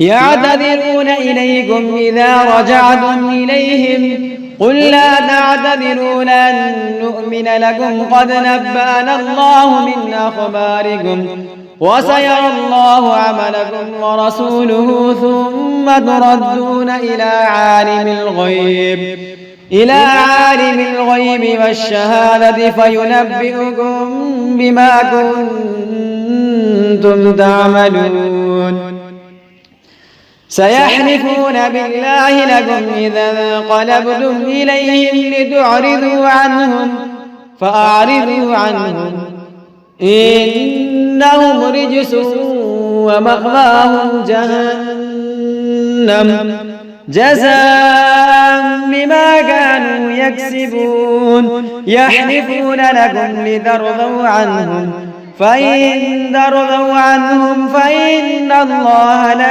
يعتذرون إليكم إذا رجعتم إليهم قل لا تعتذروا لن نؤمن لكم قد نبأنا الله من أخباركم وسيرى الله عملكم ورسوله ثم تردون إلى عالم الغيب والشهادة فينبئكم بما كنتم تعملون. سيحلفون بالله لكم إذا انقلبتم إليهم لتعرضوا عنهم فأعرضوا عنهم إنهم رجس ومأواهم جهنم جزاء بما كانوا يكسبون. يحلفون لكم لترضوا عنهم فإن ترضوا عنهم فإن الله لا